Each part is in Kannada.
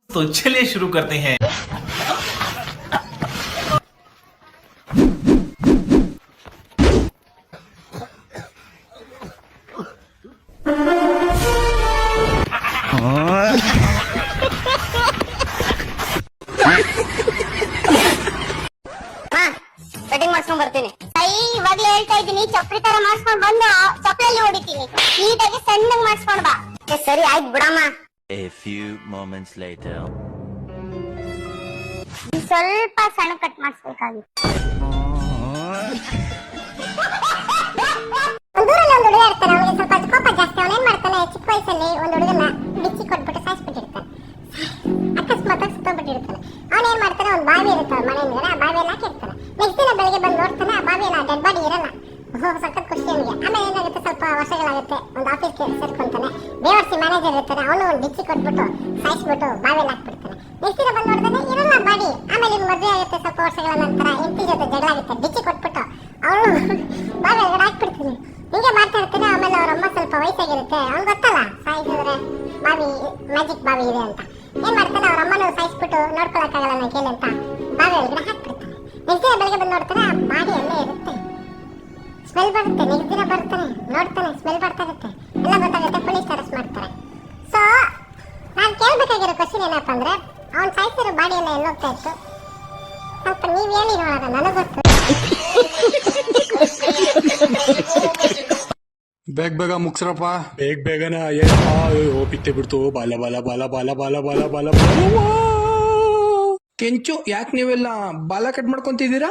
तो चलिए शुरू करते हैं। ಕಟಿಂಗ್ ಮಾಡ್ಸ್ಕೊಂಡ್ ಬರ್ತೀನಿ. ಇವಾಗ್ಲೇ ಹೇಳ್ತಾ ಇದ್ದೀನಿ, ಚಪ್ಪಲಿ ತರ ಮಾಡ್ಸ್ಕೊಂಡ್ ಬಂದು ಚಪ್ಪಲಲ್ಲಿ ಹೊಡಿತೀನಿ. ನೀಟಾಗಿ ಸಣ್ಣಗ್ ಮಾಡ್ಸ್ಕೊಂಡ್ ಬಾ. ಸರಿ ಆಯ್ತು ಬಿಡಮ್ಮ. A few moments later. ಸ್ವಲ್ಪ ಸಣ್ಣ ಕಟ್ ಮಾಡಿಸ್ಬೇಕಾಗಿತ್ತು. ದೂರಲ್ಲಿ ಒಂದು ಹುಡುಗ ಇರ್ತಾನೆ, ಅವನಿಗೆ ಸ್ವಲ್ಪ ಕೋಪ ಜಾಸ್ತಿ. ಅವನೇನ್ ಮಾಡ್ತಾನೆ, ಚಿಕ್ಕ ವಯಸ್ಸಲ್ಲಿ ಒಂದು ಹುಡುಗನ ಬಿಚ್ಚಿ ಕೊಟ್ಬಿಟ್ಟು ಸಾಯಿಸ್ಬಿಟ್ಟಿರ್ತಾನೆ. ಅಕಸ್ಮಾತ್ ಸುತ್ತೋಗ್ಬಿಟ್ಟಿರ್ತಾನೆ. ಅವನೇನ್ ಮಾಡ್ತಾನೆ, ಒಂದು ಬಾವಿ ಇರುತ್ತೆ ಅವ್ರ ಮನೆ ಹಿಂದ್ಗಡೆ, ಆ ಬಾವಿಯಲ್ಲಿ ಹಾಕಿರ್ತಾನೆ. ನೆಕ್ಸ್ಟ್ ದಿನ ಬೆಳಿಗ್ಗೆ ಬಂದು ನೋಡ್ತಾನೆ, ಆ ಬಾವಿಯಲ್ಲಿ ಡೆಡ್ ಬಾಡಿ ಇರಲ್ಲ. ಸಖತ್ ಖುಷಿ ಅವನಿಗೆ. ಆಮೇಲೆ ಏನಾಗುತ್ತೆ, ಸ್ವಲ್ಪ ವರ್ಷಗಳಾಗುತ್ತೆ, ಒಂದು ಆಫೀಸ್ಗೆ ಸೇರ್ಕೊಂತಾನೆ. ಬೇವರ್ಸಿ ಮ್ಯಾನೇಜರ್ ಇರ್ತಾನೆ, ಅವನು ಒಂದು ಬಿಚ್ಚಿ ಕೊಟ್ಬಿಟ್ಟು ಸಾಯಿಸ್ಬಿಟ್ಟು ಬಾವಿಯಲ್ಲಿ ಹಾಕ್ಬಿಡ್ತಾನೆ. ನೆಕ್ಸ್ಟ್ ದಿನ ಬಂದು ನೋಡ್ತಾನೆ, ಇರಲ್ಲ ಬಾಡಿ. ಆಮೇಲೆ ಮದುವೆ ಆಗುತ್ತೆ, ಸ್ವಲ್ಪ ವರ್ಷಗಳ ನಂತರ ಹೆಂಡತಿ ಜೊತೆ ಜಗಳ ಆಗುತ್ತೆ, ಬಿಚ್ಚಿ ಕೊಟ್ಬಿಟ್ಟು ಅವನು ಬಾವಿ ಒಳಗಡೆ ಹಾಕ್ಬಿಡ್ತೀನಿ. ಹಿಂಗೆ ಮಾಡ್ತಾ ಇರ್ತಾನೆ. ಆಮೇಲೆ ಅವ್ರಮ್ಮ ಸ್ವಲ್ಪ ವಯಸ್ಸಾಗಿರುತ್ತೆ, ಅವ್ನು ಗೊತ್ತಲ್ಲ ಸಾಯಿಸಿದ್ರೆ ಬಾವಿ ಮ್ಯಾಜಿಕ್ ಬಾವಿ ಇದೆ ಅಂತ. ಏನ್ ಮಾಡ್ತಾನೆ, ಅವ್ರ ಅಮ್ಮನೂ ಸಾಯಿಸ್ಬಿಟ್ಟು ನೋಡ್ಕೊಳಕ್ಕಾಗಲ್ಲ ನನ್ನ ಕೇಳಿ ಅಂತ ಬಾವಿ ಒಳಗಡೆ ಹಾಕ್ಬಿಡ್ತಾನೆ. ನೆಕ್ಸ್ಟ್ ದಿನ ಬೆಳಗ್ಗೆ ಬಂದು ನೋಡ್ತಾನೆ, ಆ ಬಾಡಿ ಅಲ್ಲೇ ಇರುತ್ತೆ. ಸ್ಮೆಲ್ ಬರುತ್ತೆ. ನೆಕ್ಸ್ಟ್ ದಿನ ಬರ್ತಾನೆ, ನೋಡ್ತಾನೆ, ಸ್ಮೆಲ್ ಬರ್ತಾ ಇರುತ್ತೆ, ಎಲ್ಲ ಗೊತ್ತಾಗುತ್ತೆ. ಪೊಲೀಸ್ ಅರೆಸ್ಟ್ ಮಾಡ್ತಾರೆ. ಸೊ ನಾನು ಕೇಳ್ಬೇಕಾಗಿರೋ ಕ್ವಶನ್ ಏನಪ್ಪ ಅಂದ್ರೆ, ಅವ್ನು ಸಾಯಿಸಿರೋ ಬಾಡಿ ಎಲ್ಲ ಎಲ್ಲೋಗ್ತಾ ಇತ್ತು? ಸ್ವಲ್ಪ ನೀವ್ ಹೇಳಿ ನೋಡೋಣ, ನನಗೆ ಗೊತ್ತು. ಬೇಗ ಮುಗ್ಸ್ರಪ್ಪ, ಬೇಗನ. ಬಿತ್ತೆ ಬಿಡ್ತು. ಬಾಲ ಬಾಲ ಬಾಲ ಬಾಲ ಬಾಲ ಬಾಲ ಬಾಲ ಕೆಂಚು. ಯಾಕೆ ನೀವೆಲ್ಲ ಬಾಲ ಕಟ್ ಮಾಡ್ಕೊಂತಿದ್ದೀರಾ?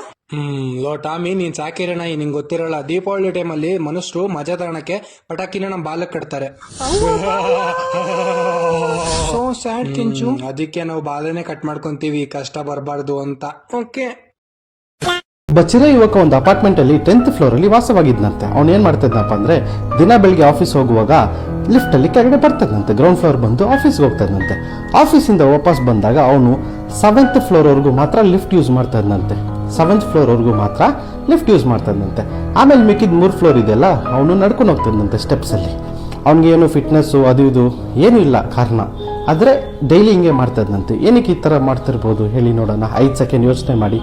ಲೋ ಟಾಮಿ, ನೀನ್ ಸಾಕಿರೋ ನಾಯಿ, ನಿಂಗೆ ಗೊತ್ತಿರಲ್ಲ. ದೀಪಾವಳಿ ಟೈಮಲ್ಲಿ ಮನುಷ್ಯರು ಮಜಾ ತಗೊಳಕ್ಕೆ ಪಟಾಕಿನ ನಮ್ಮ ಬಾಲಕ್ ಕಟ್ತಾರೆ. ಸೋ ಸ್ಯಾಡ್ ಕೆಂಚು. ಅದಕ್ಕೆ ನಾವು ಬಾಲನೆ ಕಟ್ ಮಾಡ್ಕೊಂತೀವಿ, ಕಷ್ಟ ಬರಬಾರ್ದು ಅಂತ. ಓಕೆ. ಒಬ್ಬ ಚಿರ ಯುವಕ ಒಂದು ಅಪಾರ್ಟ್ಮೆಂಟ್ ಅಲ್ಲಿ 10th ಫ್ಲೋರ್ ಅಲ್ಲಿ ವಾಸವಾಗಿದ್ದಂತೆ. ಅವನು ಏನ್ ಮಾಡ್ತಿದ್ನಪ್ಪ ಅಂದ್ರೆ, ದಿನ ಬೆಳಿಗ್ಗೆ ಆಫೀಸ್ ಹೋಗುವಾಗ ಲಿಫ್ಟ್ ಅಲ್ಲಿ ಕೆಳಗಡೆ ಬರ್ತದಂತೆ, ಗ್ರೌಂಡ್ ಫ್ಲೋರ್ ಬಂದು ಆಫೀಸ್ಗೆ ಹೋಗ್ತದಂತೆ. ಆಫೀಸಿಂದ ವಾಪಸ್ ಬಂದಾಗ ಅವನು 7th ಫ್ಲೋರ್ ವರೆಗೂ ಮಾತ್ರ ಲಿಫ್ಟ್ ಯೂಸ್ ಮಾಡ್ತಾ ಇದ್ದಂತೆ. 7th ಫ್ಲೋರ್ ವರೆಗೂ ಮಾತ್ರ ಲಿಫ್ಟ್ ಯೂಸ್ ಮಾಡ್ತಾ ಇದ್ದಂತೆ. ಆಮೇಲೆ ಮಿಕ್ಕಿದ 3 ಫ್ಲೋರ್ ಇದೆಯಲ್ಲ, ಅವನು ನಡ್ಕೊಂಡು ಹೋಗ್ತಿದ್ದಂತೆ ಸ್ಟೆಪ್ಸ್ ಅಲ್ಲಿ. ಅವ್ನಿಗೆ ಏನು ಫಿಟ್ನೆಸ್ಸು ಅದು ಇದು ಏನೂ ಇಲ್ಲ ಕಾರಣ, ಆದರೆ ಡೈಲಿ ಹಿಂಗೆ ಮಾಡ್ತಾ ಇದ್ದಂತೆ. ಏನಕ್ಕೆ ಈ ಥರ ಮಾಡ್ತಿರ್ಬೋದು ಹೇಳಿ ನೋಡೋಣ. 5 ಸೆಕೆಂಡ್ ಯೋಚನೆ ಮಾಡಿ.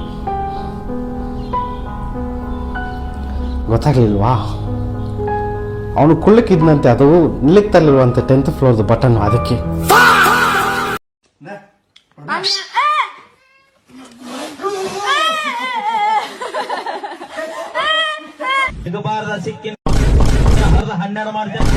ಗೊತ್ತಾಗ್ಲಿಲ್ವಾ? ಅವನು ಕುಳ್ಳಕ್ಕಿದ್ನಂತೆ, ಅದು ನಿಲ್ಲಿಕ್ತಲ್ಲಿರುವಂತೆ 10th ಫ್ಲೋರ್ದು ಬಟನ್. ಅದಕ್ಕೆ ಇದು ಬಾರದ ಸಿಕ್ಕಿನ 12 ಮಾಡ್ತೇನೆ.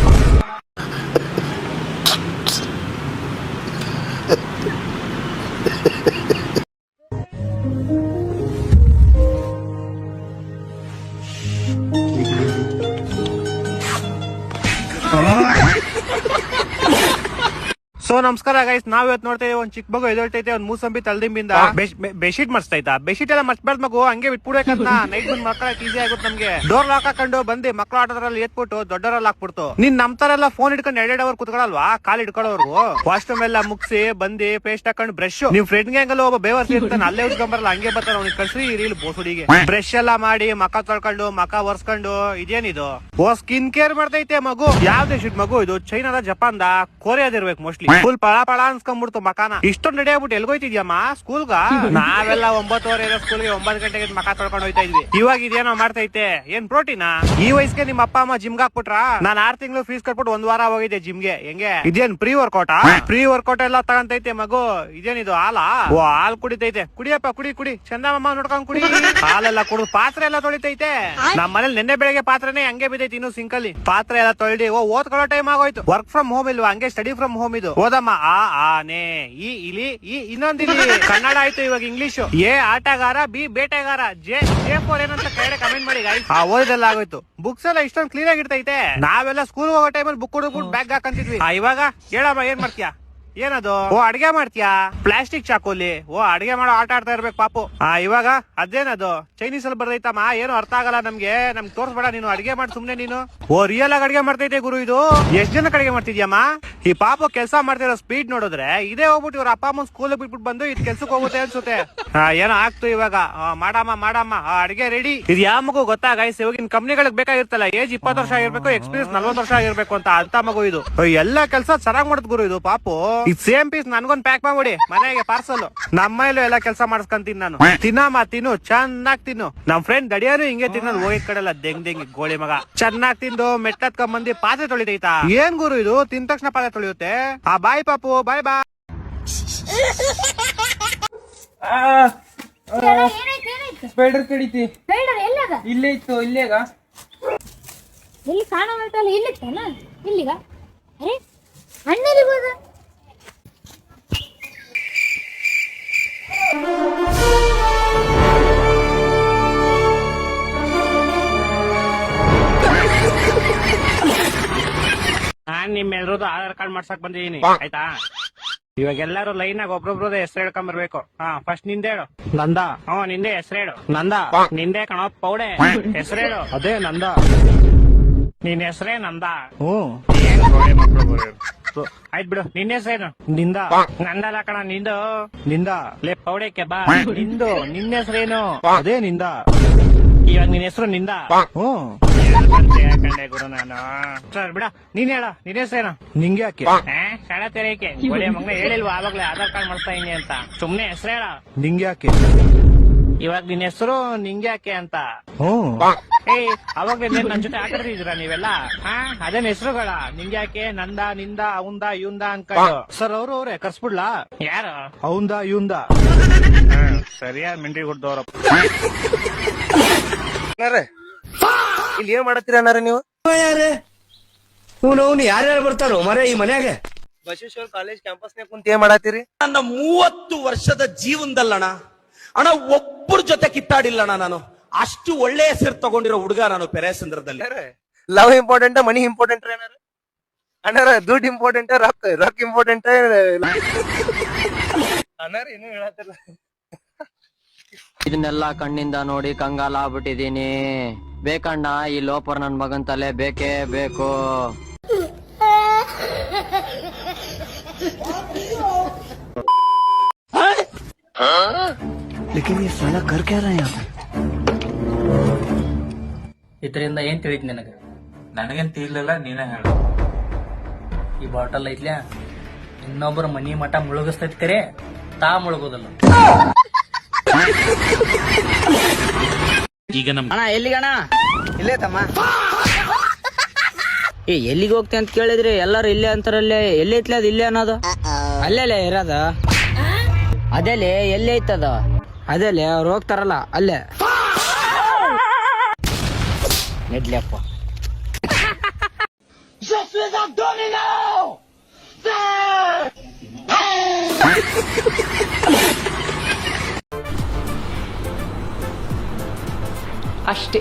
ಸೊ ನಮಸ್ಕಾರ ಗೈಸ್, ನಾವ್ ಇವತ್ತು ನೋಡ್ತಾ ಇದೀವಿ ಒಂದ್ ಚಿಕ್ಕ ಮಗು ಎದೊಳ್ತೈತೆ, ಒಂದ್ ಮೂಸಂಬಿ ತಲ್ದಿಂಬಿಂದ ಬೆಡ್ಶೀಟ್ ಮರ್ಸ್ತೈತಾ. ಬೆಡ್ಶೀಟ್ ಎಲ್ಲ ಮರ್ಸ್ಬಾರ್ದು ಮಗು, ಹಂಗೆ ಬಿಟ್ಬಿಡ್ಬೇಕಂತ. ನೈಟ್ ಬಂದ್ ಮಕ್ಕಳಕ್ಕೆ ಈಸಿ ಆಗುತ್ತೆ ನಮ್ಗೆ. ಡೋರ್ ಲಾಕ್ ಹಾಕೊಂಡು ಬಂದು ಮಕ್ಳು ಆಟೋದ್ರಲ್ಲಿ ಎತ್ಬಿಟ್ಟು ದೊಡ್ಡರಲ್ಲಿ ಹಾಕ್ಬಿಡ್ತು. ನೀನ್ ನಮ್ ತರ ಎಲ್ಲ ಫೋನ್ ಇಟ್ಕೊಂಡು 2 ಅವರ್ ಕುತ್ಕೊಳಲ್ವಾ, ಕಾಲ್ ಇಟ್ಕೊಳ್ಳೋರ್ಗು. ವಾಶ್ರೂಮ್ ಎಲ್ಲ ಮುಗಿಸಿ ಬಂದು ಪೇಸ್ಟ್ ಹಾಕೊಂಡು ಬ್ರಷ್, ನಿಮ್ ಫ್ರೆಂಡ್ ಗ್ಯಾಂಗಲ್ಲಿ ಒಬ್ಬ ಬೇವರ್ಸಿ ಇರ್ತಾನೆ, ಅಲ್ಲೇ ಉಟ್ಕೊಂಬರಲ್ಲ, ಹಂಗೆ ಬರ್ತಾನೆ. ಅವ್ನಿಗೆ ಕಳ್ಸಿ ರೀಲ್ ಬೋಸುಡಿಗೆ ಬ್ರಷ್ ಎಲ್ಲ ಮಾಡಿ ಮಕ ತೊಳ್ಕೊಂಡು ಮಕ ಒರ್ಸ್ಕೊಂಡು. ಇದೇನಿದು ಸ್ಕಿನ್ ಕೇರ್ ಮಾಡ್ತೈತೆ ಮಗು. ಯಾವ್ದೇ ಶಿಟ್ ಮಗು ಇದು? ಚೈನಾದ, ಜಪಾನ್ದ, ಕೊರಿಯಾದಿರ್ಬೇಕು ಮೋಸ್ಟ್ಲಿ. ಫುಲ್ ಪಳ ಪಳ ಅನ್ಸ್ಕೊಂಡ್ಬಿಡ್ತು ಮಕಾನ. ಇಷ್ಟೊಂದು ರೆಡಿ ಆಗ್ಬಿಟ್ಟು ಎಲ್ಗೋಯ್ತಿದ್ಯಮ್ಮ ಸ್ಕೂಲ್ಗ? ನಾವೆಲ್ಲ 9:30 ಇರೋ ಸ್ಕೂಲ್ಗೆ 9 ಗಂಟೆಗೆ ಮಕ ತೊಳ್ಕೊಂಡು ಹೋಯ್ತಾ ಇದ್ವಿ. ಇವಾಗ ಇದೇನೋ ಮಾಡ್ತೈತೆ, ಏನ್ ಪ್ರೋಟೀನಾ? ಈ ವಯಸ್ಸಿಗೆ ನಿಮ್ಮ ಅಪ್ಪ ಅಮ್ಮ ಜಿಮ್ಗೆ ಹಾಕ್ಬಿಟ್ರ? ನಾನ್ 6 ತಿಂಗಳು ಫೀಸ್ ಕಟ್ಬಿಟ್ಟು 1 ವಾರ ಹೋಗಿದ್ದೆ ಜಿಮ್ಗೆ. ಹೆಂಗೆ ಇದೇನ್ ಪ್ರೀ ವರ್ಕೌಟ್? ಪ್ರೀ ವರ್ಕೌಟ್ ಎಲ್ಲ ತಗಂತೈತೆ ಮಗು. ಇದೇನಿದು ಹಾಲಾ? ಓ, ಹಾಲ್ ಕುಡಿತೈತೆ. ಕುಡಿಯಪ್ಪ, ಕುಡಿ ಚಂದಮ್ಮ ನೋಡ್ಕೊಂಡ್ ಕುಡಿ. ಹಾಲೆಲ್ಲ ಕುಡಿದು ಪಾತ್ರೆ ಎಲ್ಲ ತೊಳಿತೈತೆ. ನಮ್ಮ ಮನೇಲಿ ನೆನ್ನೆ ಬೆಳಗ್ಗೆ ಪಾತ್ರೆನೇ ಹಂಗೆ ಬಿದ್ದೈತಿ, ಇನ್ನು ಸಿಂಕಲ್ಲಿ ಪಾತ್ರೆ ಎಲ್ಲ ತೊಳ್ದಿ. ಓದ್ಕೊಳ್ಳೋ ಟೈಮ್ ಆಗೋಯ್ತು. ವರ್ಕ್ ಫ್ರಮ್ ಹೋಮ್ ಇಲ್ವಾ? ಹಂಗೆ ಸ್ಟಡಿ ಫ್ರಮ್ ಹೋಮ್ ಇದು. ಓದಮ್ಮ. ಆನೆ, ಈ ಇಲಿ, ಈ ಇನ್ನೊಂದಿಲಿ. ಕನ್ನಡ ಆಯ್ತು, ಇವಾಗ ಇಂಗ್ಲಿಷ್. ಎ ಆಟಗಾರ, ಬಿ ಬೇಟೆಗಾರ, ಜೆ ಫೋರ್ ಏನಂತ ಕೆಳಗಡೆ ಕಮೆಂಟ್ ಮಾಡಿ ಗಾಯ್ಸ್. ಓದೆಲ್ಲ ಆಗೋಯ್ತು. ಬುಕ್ಸ್ ಎಲ್ಲ ಇಷ್ಟೊಂದು ಕ್ಲೀನ್ ಆಗಿರ್ತೈತೆ. ನಾವೆಲ್ಲ ಸ್ಕೂಲ್ ಹೋಗೋ ಟೈಮಲ್ಲಿ ಬುಕ್ ಹುಡುಕ್ಬಿಟ್ಟು ಬ್ಯಾಗ್ ಹಾಕಂತಿದ್ವಿ. ಇವಾಗ ಹೇಳಮ್ಮ, ಏನ್ ಮಾಡ್ತೀಯಾ? ಏನದು? ಓ, ಅಡ್ಗೆ ಮಾಡ್ತೀಯಾ? ಪ್ಲಾಸ್ಟಿಕ್ ಚಾಕೋಲಿ. ಓ, ಅಡ್ಗೆ ಮಾಡೋ ಆಟ ಆಡ್ತಾ ಇರ್ಬೇಕು ಪಾಪು. ಇವಾಗ ಅದೇನದು? ಚೈನೀಸ್ ಅಲ್ಲಿ ಬರ್ದೈತಮ್ಮ, ಏನು ಅರ್ಥ ಆಗಲ್ಲ ನಮ್ಗೆ ತೋರ್ಸ್ಬೇಡ ನೀನು. ಅಡ್ಗೆ ಮಾಡಿ ಸುಮ್ನೆ ನೀನು. ಓ, ರಿಯಲ್ ಆಗಿ ಅಡ್ಗೆ ಮಾಡ್ತೈತೆ ಗುರು ಇದು. ಎಷ್ಟ್ ಜನಕ್ಕೆ ಅಡ್ಗೆ ಮಾಡ್ತಿದ್ಯಮ್ಮ? ಈ ಪಾಪ ಕೆಲಸ ಮಾಡ್ತಿರೋ ಸ್ಪೀಡ್ ನೋಡಿದ್ರೆ ಇದೇ ಹೋಗ್ಬಿಟ್ಟು ಇವ್ರ ಅಪ್ಪ ಅಮ್ಮ ಸ್ಕೂಲ್ ಬಿಟ್ಬಿಟ್ಟು ಬಂದು ಇದ್ ಕೆಲ್ಸಕ್ಕೆ ಹೋಗುತ್ತೆ ಅನ್ಸುತ್ತೆ. ಏನೋ ಆಗ್ತು ಇವಾಗ ಮಾಡಮ್ಮ ಅಡಿಗೆ ರೆಡಿ. ಇದು ಯಾವ ಮಗು ಗೊತ್ತಾ ಗೈಸ್, ಇವಾಗಿನ ಕಂಪ್ನಿಗಳಿಗೆ ಬೇಕಾಗಿರ್ತಲ್ಲ ಏಜ್ 20 ವರ್ಷ ಆಗಿರ್ಬೇಕು, ಎಕ್ಸ್ಪೀರಿಯನ್ಸ್ 40 ವರ್ಷ ಆಗಿರ್ಬೇಕು ಅಂತ ಮಗು ಇದು. ಎಲ್ಲಾ ಕೆಲಸ ಚೆನ್ನಾಗ್ ಮಾಡುದ್ ಗುರು ಇದು ಪಾಪು. ಇದು ಸೇಮ್ ಪೀಸ್ ನನ್ಗೊಂದ್ ಪ್ಯಾಕ್ ಮಾಡ್ಬಿಡಿ ಮನೆಗೆ ಪಾರ್ಸಲ್. ನಮ್ಮಲ್ಲೂ ಎಲ್ಲಾ ಕೆಲಸ ಮಾಡಿಸ್ಕೊಂತೀನಿ ನಾನು. ತಿನ್ನಮ್ಮ ತಿನ್ನು, ಚೆನ್ನಾಗ್ ತಿನ್ನು. ನಮ್ ಫ್ರೆಂಡ್ ದಡಿಯಾನು ಹಿಂಗೆ ತಿನ್ನೋದು ಹೋಗಿದ್ ಕಡೆಲ್ಲ ದೆಂಗ್ ಗೋಳಿ ಮಗ. ಚೆನ್ನಾಗ್ ತಿಂದು ಮೆಟ್ಟತ್ಕೊಂಡ್ ಬಂದಿ ಪಾತ್ರೆ ತೊಳಿತೈತಾ. ಏನ್ ಗುರು ಇದು, ತಿಂದ ತಕ್ಷಣ ಪಾತ್ರೆ ತೊಳಿಯುತ್ತೆ. ಬಾಯ್ ಪಾಪು, ಬಾಯ್ ಬಾಯ್. ಸ್ಪೈಡರ್ ಕಡಿತಿ. ಸ್ಪೈಡರ್ ಎಲ್ಲದ? ಇಲ್ಲೇ ಇತ್ತು, ಇಲ್ಲೇಗ ಎಲ್ಲಿ ಕಾಣವಲ್ತಲ್ಲ, ಇಲ್ಲಿತ್ತಲ್ಲ ಇಲ್ಲಿಗ. ಅರೆ ಹಣ್ಣೆಲ್ಲಿಗೋದ? ನಾನ್ ನಿಮ್ಮೆಲ್ರದ್ದು ಆಧಾರ್ ಕಾರ್ಡ್ ಮಾಡ್ಸಕ್ ಬಂದಿದೀನಿ ಆಯ್ತಾ. ಇವಾಗ ಎಲ್ಲಾರು ಲೈನ್ ಆಗಿ ಒಬ್ರೊಬ್ರದ ಹೆಸರು ಹೇಳ್ಕೊಂಡ್ ಬರ್ಬೇಕು. ಫಸ್ಟ್ ನಿಂದೆ ಹೇಳು. ನಂದ. ನಿಂದೆ ಹೆಸರು ಹೇಳು. ನಂದ. ನಿಂದೆ ಕಣ ಪೌಡೆ ಹೆಸರು ಹೇಳು. ಅದೇ ನಂದ. ನಿನ್ ಹೆಸರೇ ನಂದ. ಆಯ್ತು ಬಿಡು, ನಿನ್ನ ಹೆಸರೇನು? ನಿಂದ. ನಂದಲ್ಲ ಕಣ, ನಿಂದು. ನಿಂದ ಲೇ ಪೌಡೆಕ್ಕೆ ಬಾ. ನಿಂದು. ನಿನ್ನ ಹೆಸರೇನು? ಅದೇ ನಿಂದ. ಇವಾಗ ನಿನ್ ಹೆಸರು ನಿಂದ. ಕಂಡೆ ಗುರು ನಾನು. ಸರ್ ಬಿಡ, ನೀನ್ ಹೇಳ, ನಿನ್ ಹೆಸರೇನು? ನಿಂಗೆ ಯಾಕೆ ಶಾಲಾ ತೆರೆಯಕ್ಕೆ ಒಳ್ಳೆ ಮಗನ ಹೇಳಿಲ್ವಾ ಆವಾಗ್ಲೇ ಆಧಾರ್ ಕಾರ್ಡ್ ಮಾಡ್ತಾ ಇದೀನಿ ಅಂತ. ಸುಮ್ನೆ ಹೆಸರು ಹೇಳ. ನಿಂಗೆ ಯಾಕೆ? ಇವಾಗ ನಿನ್ ಹೆಸರು ನಿಂಗೆ ಯಾಕೆ ಅಂತ. ಅವಾಗ್ಲೇ ನನ್ ಜೊತೆ ಆಟ ಆಡ್ತಿದ್ದೀರಾ ನೀವೆಲ್ಲ? ಅದೇನ್ ಹೆಸರುಗಳ ನಿಂಗೆ ಯಾಕೆ, ನಂದ, ನಿಂದ, ಅವಂದ, ಇವಂದ ಅನ್ಕೊಂಡು. ಸರ್ ಅವ್ರೇ ಕರ್ಸ್ಬಿಡ್ಲಾ? ಯಾರು? ಅವಂದ ಇವಂದ. ಸರಿಯಾದ ಮಿಂಟ್ರಿ ಕೊಡ್ದವ್ರಪ್ಪ. ಇಲ್ಲಿ ಏನ್ ಮಾಡತ್ತೀರ ಅನ್ನಾರ ನೀವು? ಅವ್ನು ಯಾರ್ಯಾರು ಬರ್ತಾರೋ ಮರ ಈ ಮನ್ಯಾಗ? ಬಸವೇಶ್ವರ ಕಾಲೇಜ್ ಕ್ಯಾಂಪಸ್ನಾಗ ಕುಂತ ಏನ್ ಮಾಡತ್ತೀರಿ? ನನ್ನ 30 ವರ್ಷದ ಜೀವನದಲ್ಲಣ ಅಣ್ಣ ಒಬ್ಬರ ಜೊತೆ ಕಿತ್ತಾಡಿಲ್ಲಣ್ಣ ನಾನು. ಅಷ್ಟು ಒಳ್ಳೆ ಹೆಸರು ತಗೊಂಡಿರೋ ಹುಡುಗ ನಾನು ಪೆರೇಸಂದ್ರದಲ್ಲಿ. ಲವ್ ಇಂಪಾರ್ಟೆಂಟ್, ಮನಿ ಇಂಪಾರ್ಟೆಂಟ್ ಏನಾರ? ಅಣ್ಣಾರ ದುಡ್ಡು ಇಂಪಾರ್ಟೆಂಟ್, ರೊಕ್ಕ ಇಂಪಾರ್ಟೆಂಟ್ ಅನ್ನಾರ ಏನು ಹೇಳತ್ತಿಲ್ಲ. ಇದನ್ನೆಲ್ಲ ಕಣ್ಣಿಂದ ನೋಡಿ ಕಂಗಾಲ ಆಗ್ಬಿಟ್ಟಿದೀನಿ. ಬೇಕಣ್ಣ, ಈ ಲೋಪರ್ ನನ್ ಮಗನ್ ತಲೆ ಬೇಕೇ ಬೇಕು. ಇದರಿಂದ ಏನ್ ತಿಳಿತ್ ನಿನಗ? ನನಗೇನ್ ತಿಳಿಲಿಲ್ಲ, ನೀನೇ ಹೇಳು. ಈ ಬಾಟಲ್ ಐತ್ಲ್ಯಾ, ಇನ್ನೊಬ್ಬರ ಮನಿ ಮಠ ಮುಳುಗಿಸ್ತೈತಿ ಕರೆ, ತಾ ಮುಳುಗೋದಲ್ಲ. ಈಗ ನಮ್ ಅಣ್ಣ ಎಲ್ಲಿಗಣ? ಇಲ್ಲೇ ತಮ್ಮ. ಎಲ್ಲಿಗೆ ಹೋಗ್ತೆ ಅಂತ ಕೇಳಿದ್ರಿ ಎಲ್ಲಾರು ಇಲ್ಲೇ ಅಂತಾರಲ್ಲೇ. ಎಲ್ಲಿ ಐತ್ಲ ಅದ? ಇಲ್ಲೇ ಅನ್ನೋದು ಅಲ್ಲೇ ಇರೋದ. ಅದೇಲೆ ಎಲ್ಲಿ ಐತದ? ಅದೇಲೆ ಅವ್ರು ಹೋಗ್ತಾರಲ್ಲ ಅಲ್ಲೇ. ನೆಡ್ಲಿಯಪ್ಪ. ಅಷ್ಟೇ.